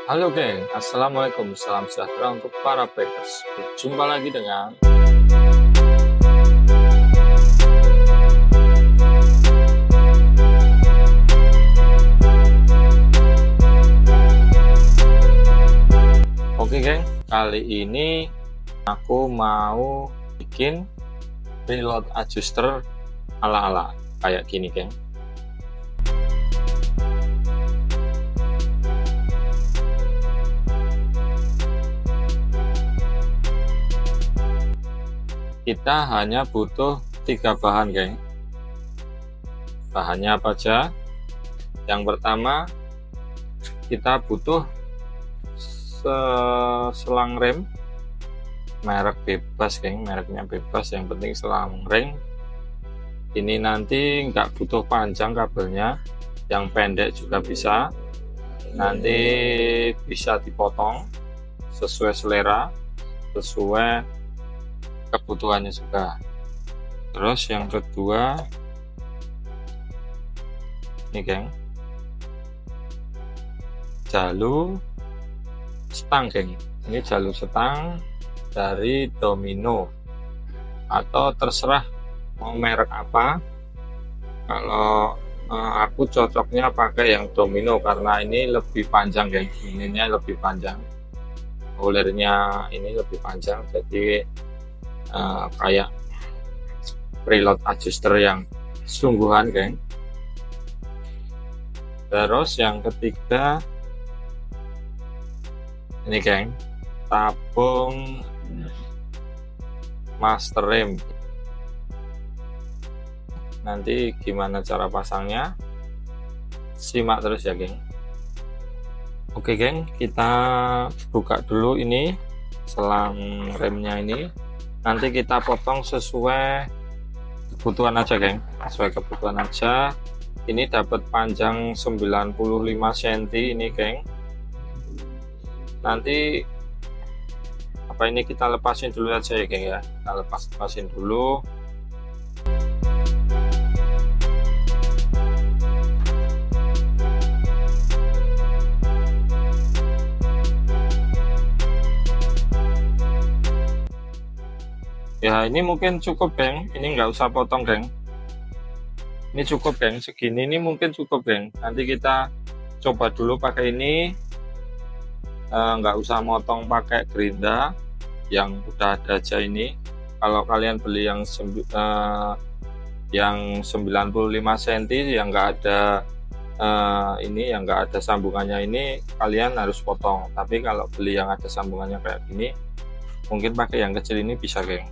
Halo geng, Assalamualaikum, salam sejahtera untuk para bikers. Berjumpa lagi dengan Oke geng, kali ini aku mau bikin preload adjuster ala-ala kayak gini geng. Kita hanya butuh 3 bahan geng. Bahannya apa aja? Yang pertama, kita butuh selang rem merek bebas geng, mereknya bebas, yang penting selang rem. Ini nanti nggak butuh panjang kabelnya, yang pendek juga bisa, nanti bisa dipotong sesuai selera, sesuai kebutuhannya juga. Terus yang kedua ini geng, jalur stang geng. Ini jalur stang dari Domino atau terserah mau merek apa. Kalau aku cocoknya pakai yang Domino karena ini lebih panjang geng, ininya lebih panjang, ulirnya ini lebih panjang, jadi kayak preload adjuster yang sungguhan geng. Terus yang ketiga ini geng, tabung master rem. Nanti gimana cara pasangnya, simak terus ya geng. Oke geng, kita buka dulu ini selang remnya ini. Nanti kita potong sesuai kebutuhan aja geng, sesuai kebutuhan aja. Ini dapat panjang 95 cm ini geng. Nanti apa ini kita lepasin dulu aja ya geng ya, kita lepasin dulu. Ya ini mungkin cukup geng, ini nggak usah potong geng, ini cukup geng, segini ini mungkin cukup geng. Nanti kita coba dulu pakai ini, nggak usah motong pakai gerinda, yang udah ada aja ini. Kalau kalian beli yang 95 cm yang nggak ada ini, yang nggak ada sambungannya ini, kalian harus potong. Tapi kalau beli yang ada sambungannya kayak gini, mungkin pakai yang kecil ini bisa geng.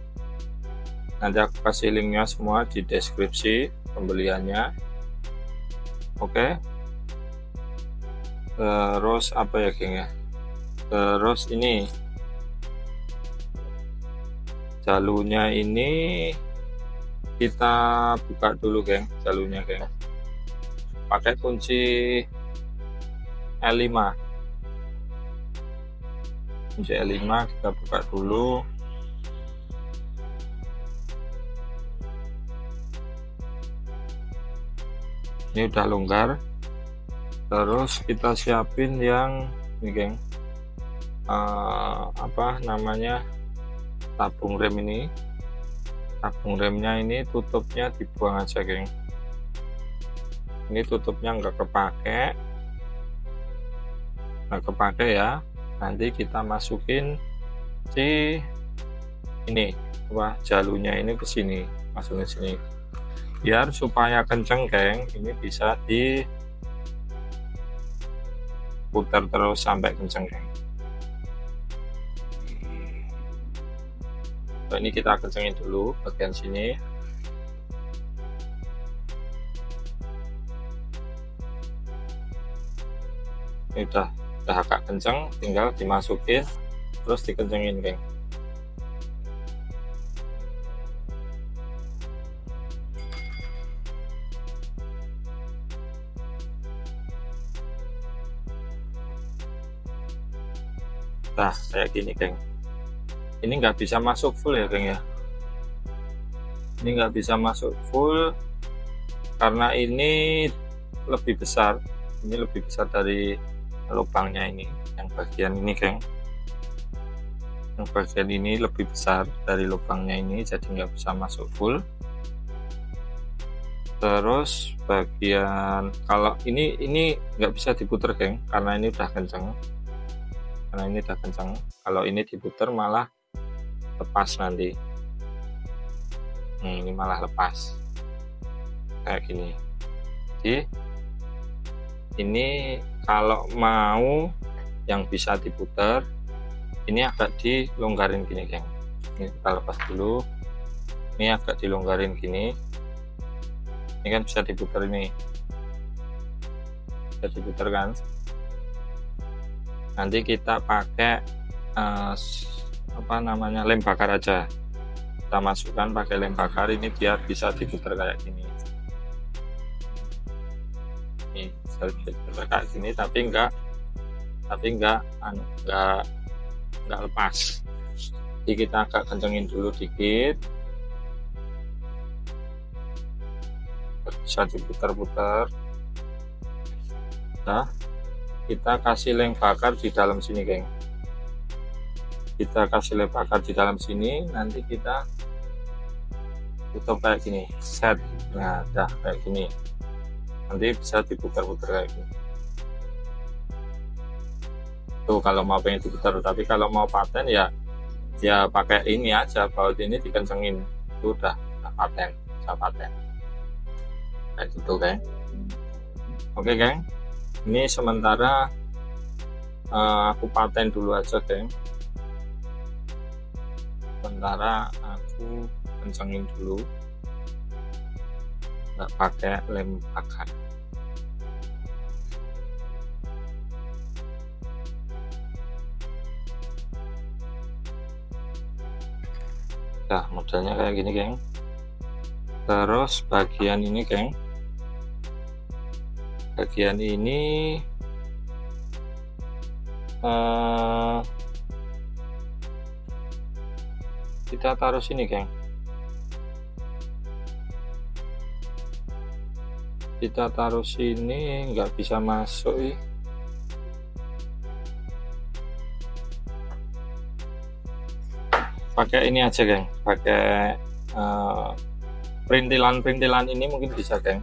Nanti aku kasih linknya semua di deskripsi pembeliannya. Oke. Terus apa ya geng ya, terus ini jalurnya ini kita buka dulu geng, jalurnya geng, pakai kunci L5. Kunci L5 kita buka dulu. Ini udah longgar. Terus kita siapin yang ini geng, apa namanya, tabung rem ini. Tabung remnya ini tutupnya dibuang aja geng, ini tutupnya nggak kepake ya. Nanti kita masukin si ini jalurnya ini ke sini, masukin sini biar supaya kenceng geng. Ini bisa diputar terus sampai kenceng geng. Nah, ini kita kencengin dulu bagian sini. Ini udah agak kenceng, tinggal dimasukin terus dikencengin geng. Nah kayak gini geng. Ini nggak bisa masuk full ya geng ya, ini nggak bisa masuk full karena ini lebih besar, ini lebih besar dari lubangnya ini, yang bagian ini geng, yang bagian ini lebih besar dari lubangnya ini, jadi nggak bisa masuk full. Terus bagian kalau ini nggak bisa diputer geng, karena ini udah kenceng, kalau ini diputer malah lepas nanti. Ini malah lepas kayak gini. Jadi ini kalau mau yang bisa diputer, ini agak dilonggarin gini geng. Ini kita lepas dulu, ini agak dilonggarin gini. Ini kan bisa diputer, ini bisa diputer kan. Nanti kita pakai lem bakar aja, kita masukkan pakai lem bakar ini biar bisa diputer kayak gini. Ini bisa diputer kayak gini, tapi enggak lepas. Jadi kita agak kencengin dulu dikit, bisa diputar-putar. Nah, kita kasih lem bakar di dalam sini geng, kita kasih lem bakar di dalam sini, nanti kita tutup kayak gini, set. Nah dah kayak gini, nanti bisa diputar-putar kayak gini tuh kalau mau pengen diputar. Tapi kalau mau paten ya pakai ini aja, baut ini dikencengin, itu udah paten, bisa paten kayak gitu geng. Oke geng, ini sementara aku paten dulu aja geng, sementara aku kencengin dulu, nggak pakai lem bakar. Nah modelnya kayak gini geng. Terus bagian ini geng, bagian ini kita taruh sini geng, kita taruh sini, nggak bisa masuk ih. Pakai ini aja geng, pakai perintilan ini mungkin bisa geng,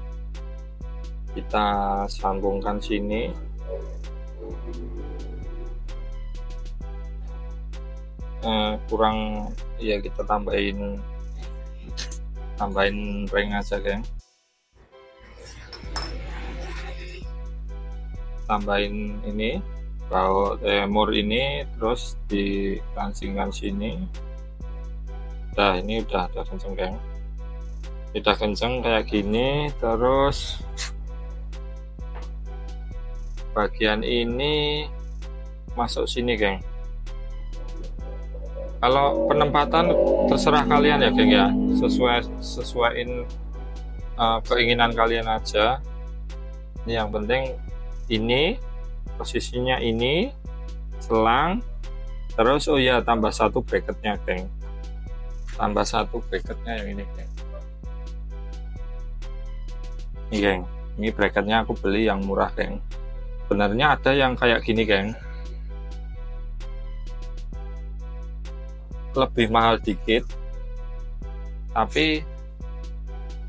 kita sambungkan sini. Kurang ya kita tambahin ring aja geng, tambahin ini baut mur ini, terus dilangsingkan sini. Nah ini udah kenceng geng, udah kenceng kayak gini. Terus bagian ini masuk sini geng. Kalau penempatan terserah kalian ya geng ya, sesuaiin keinginan kalian aja. Ini yang penting ini posisinya ini selang, terus oh ya tambah satu bracketnya geng, tambah satu bracketnya yang ini geng. Ini geng, ini bracketnya aku beli yang murah geng. Sebenarnya ada yang kayak gini geng, lebih mahal dikit tapi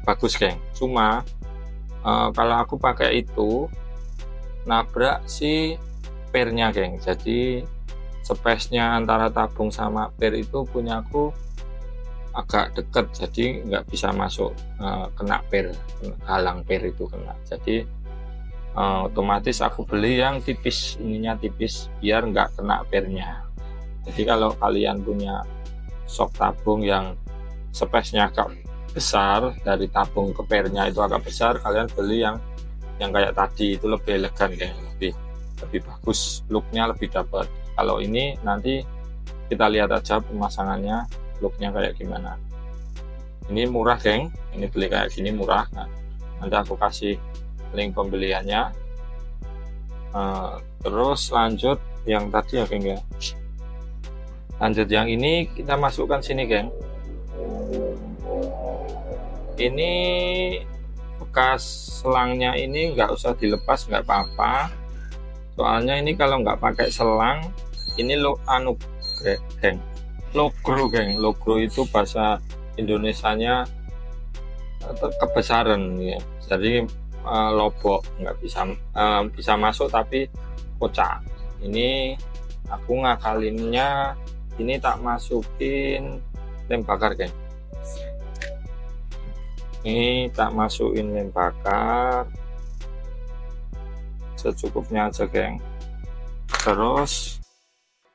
bagus geng. Cuma kalau aku pakai itu nabrak si pernya geng, jadi space-nya antara tabung sama per itu punyaku agak deket, jadi nggak bisa masuk, kena per, halang per itu kena. Jadi otomatis aku beli yang tipis, ininya tipis biar nggak kena pernya. Jadi kalau kalian punya sok tabung yang space-nya agak besar, dari tabung ke pernya itu agak besar, kalian beli yang kayak tadi itu lebih elegan geng, lebih bagus, looknya lebih dapat. Kalau ini nanti kita lihat aja pemasangannya, looknya kayak gimana. Ini murah geng, ini beli kayak gini murah. Nah, nanti aku kasih link pembeliannya. Terus lanjut yang tadi ya geng ya, lanjut yang ini kita masukkan sini geng. Ini bekas selangnya ini nggak usah dilepas, nggak apa-apa, Soalnya ini kalau nggak pakai selang, ini geng, logro geng. Logro itu bahasa Indonesianya kebesaran ya. Jadi lobok, nggak bisa masuk tapi kocak. Ini aku ngakalinnya, ini tak masukin lem bakar geng. Ini tak masukin lem bakar secukupnya aja geng. Terus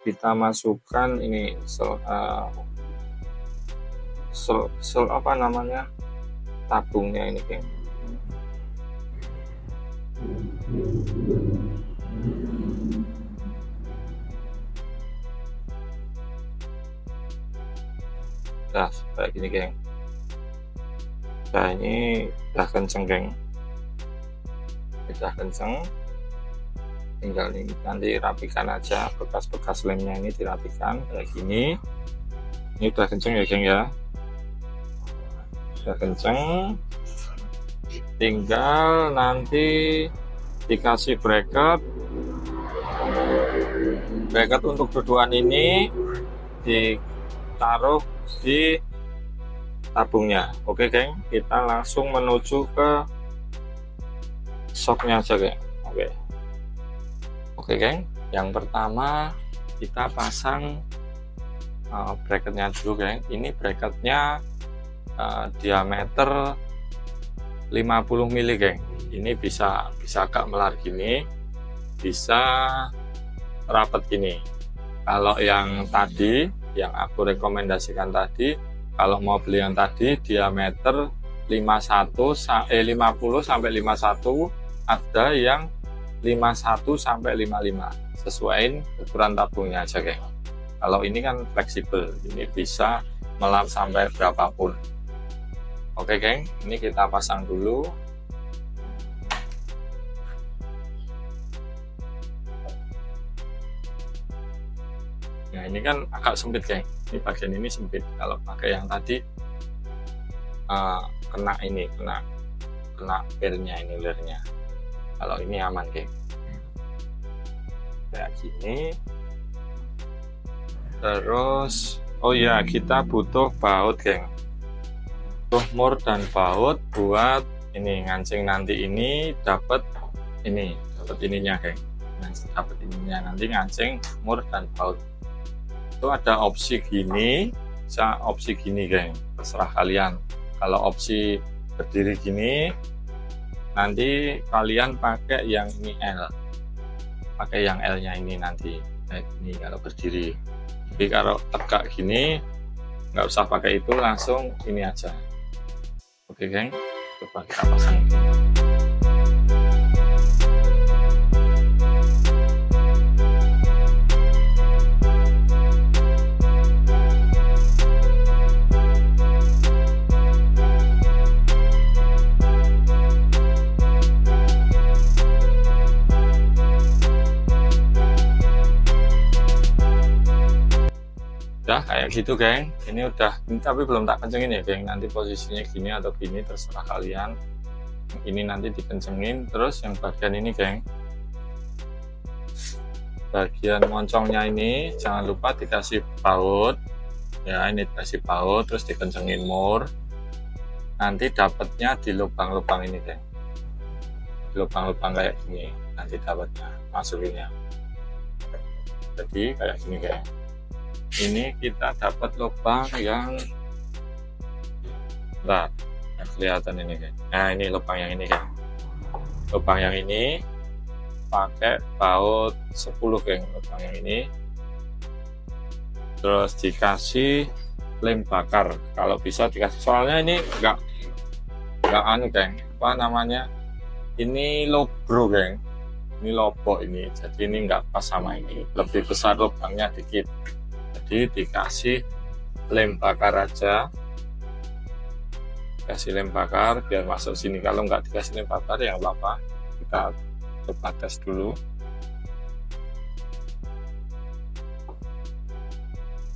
kita masukkan ini apa namanya, tabungnya ini geng. Nah kayak gini geng. Nah ini udah kenceng geng, udah kenceng, tinggal ini nanti rapikan aja, bekas-bekas lemnya ini dirapikan kayak gini. Ini udah kenceng ya geng ya, udah kenceng, tinggal nanti dikasih bracket untuk dudukan ini ditaruh di tabungnya. Oke geng, kita langsung menuju ke shocknya aja geng. Oke geng, yang pertama kita pasang bracketnya dulu geng. Ini bracketnya diameter 50 mili geng. Ini bisa agak melar gini, bisa rapat gini. Kalau yang tadi, yang aku rekomendasikan tadi, kalau mau beli yang tadi diameter 50 sampai 51, ada yang 51 sampai 55. Sesuaiin ukuran tabungnya aja geng. Kalau ini kan fleksibel, ini bisa melap sampai berapapun. Oke geng, ini kita pasang dulu. Nah ini kan agak sempit geng, ini bagian ini sempit. Kalau pakai yang tadi kena pirnya, ini lirnya. Kalau ini aman geng, kayak gini. Terus oh ya, kita butuh baut geng, butuh mur dan baut buat ini ngancing. Nanti ini dapat ininya geng, dapat ininya nanti ngancing mur dan baut. Itu ada opsi gini, bisa opsi gini geng, terserah kalian. Kalau opsi berdiri gini, nanti kalian pakai yang ini L, pakai yang L nya ini nanti kayak gini kalau berdiri. Tapi kalau tegak gini nggak usah pakai itu, langsung ini aja. Oke geng, coba kita pasang ini. Udah kayak gitu geng, ini udah, ini tapi belum tak kencengin ya geng. Nanti posisinya gini atau gini terserah kalian. Ini nanti dikencengin. Terus yang bagian ini geng, bagian moncongnya ini jangan lupa dikasih baut ya. Ini dikasih baut, terus dikencengin mur. Nanti dapatnya di lubang-lubang ini geng, lubang-lubang kayak gini nanti dapatnya, masukinnya. Jadi kayak gini geng. Ini kita dapat lubang yang kelihatan ini guys. Nah ini lubang yang ini kan, lubang yang ini pakai baut 10 geng, lubang yang ini. Terus dikasih lem bakar kalau bisa dikasih, soalnya ini enggak anu geng, apa namanya, ini logro geng, ini lobok ini, jadi ini enggak pas sama ini, lebih besar lubangnya dikit. Jadi dikasih lem bakar aja, kasih lem bakar biar masuk sini. Kalau nggak dikasih lem bakar ya nggak apa-apa, kita coba tes dulu.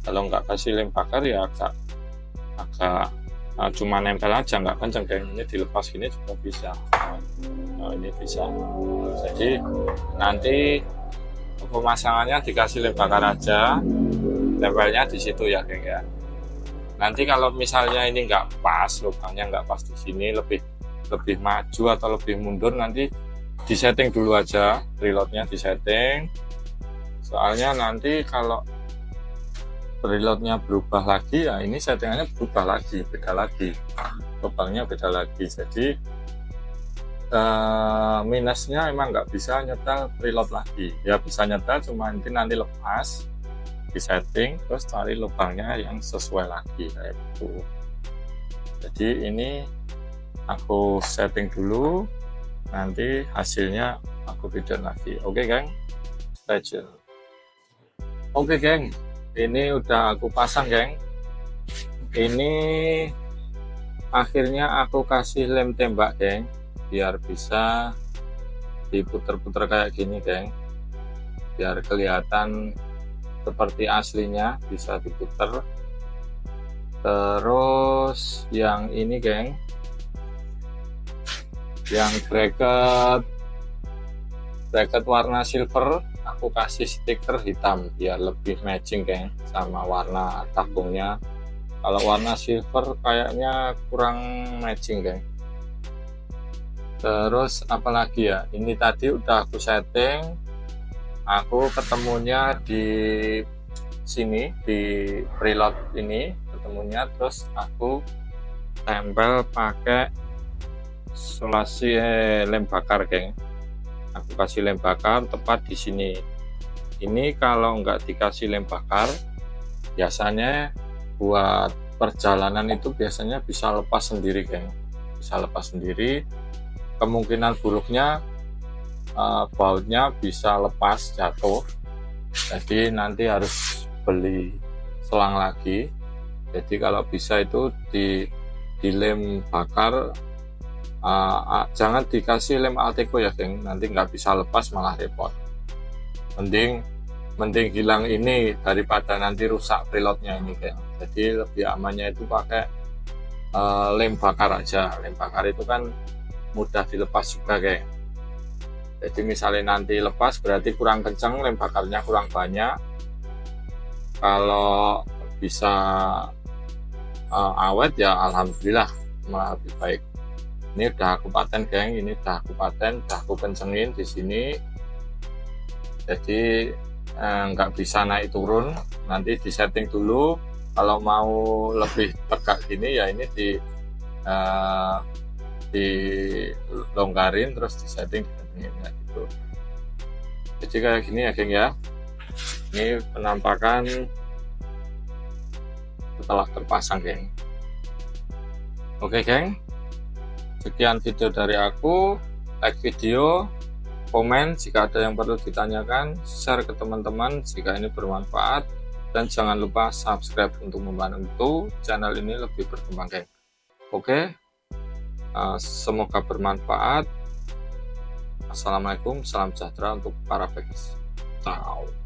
Kalau nggak kasih lem bakar ya agak cuma nempel aja, nggak kenceng. Ini dilepas gini juga bisa. Nah, ini bisa. Jadi nanti pemasangannya dikasih lem bakar aja, tempelnya di situ ya geng ya. Nanti kalau misalnya ini nggak pas, lubangnya nggak pas di sini, lebih lebih maju atau lebih mundur, nanti disetting dulu aja, preloadnya disetting. Soalnya nanti kalau preloadnya berubah lagi, ya ini settingannya berubah lagi, beda lagi, lubangnya beda lagi. Jadi minusnya emang nggak bisa nyetel preload lagi, ya bisa nyetel, cuma nanti lepas di setting terus cari lubangnya yang sesuai lagi kayak gitu. Jadi ini aku setting dulu, nanti hasilnya aku video lagi. Oke geng, stay tune. Oke geng, ini udah aku pasang geng. Ini akhirnya aku kasih lem tembak geng, biar bisa diputer-puter kayak gini geng, biar kelihatan seperti aslinya, bisa diputer. Terus yang ini geng, yang bracket warna silver, aku kasih stiker hitam biar lebih matching geng sama warna tabungnya. Kalau warna silver kayaknya kurang matching geng. Terus apalagi ya, ini tadi udah aku setting, aku ketemunya di sini di preload ini ketemunya, terus aku tempel pakai solasi lem bakar geng. Aku kasih lem bakar tepat di sini. Ini kalau nggak dikasih lem bakar, biasanya buat perjalanan itu biasanya bisa lepas sendiri geng, bisa lepas sendiri. Kemungkinan buruknya bautnya bisa lepas jatuh, jadi nanti harus beli selang lagi. Jadi kalau bisa itu di lem bakar, jangan dikasih lem Alteco ya geng, nanti nggak bisa lepas malah repot. Mending hilang ini daripada nanti rusak preloadnya ini geng. Jadi lebih amannya itu pakai lem bakar aja. Lem bakar itu kan mudah dilepas juga geng. Jadi misalnya nanti lepas berarti kurang kencang, lem bakarnya kurang banyak. Kalau bisa awet ya alhamdulillah, malah lebih baik. Ini udah aku paten geng, ini udah aku paten, udah aku kencengin di sini. Jadi nggak bisa naik turun, nanti disetting dulu. Kalau mau lebih tegak gini ya ini dilonggarin terus disetting ya gitu. Jadi kayak gini ya geng ya. Ini penampakan setelah terpasang geng. Oke geng, sekian video dari aku. Like video, komen jika ada yang perlu ditanyakan, share ke teman-teman jika ini bermanfaat, dan jangan lupa subscribe untuk membantu channel ini lebih berkembang geng. Oke, semoga bermanfaat. Assalamualaikum, salam sejahtera untuk para pegies. Ciao.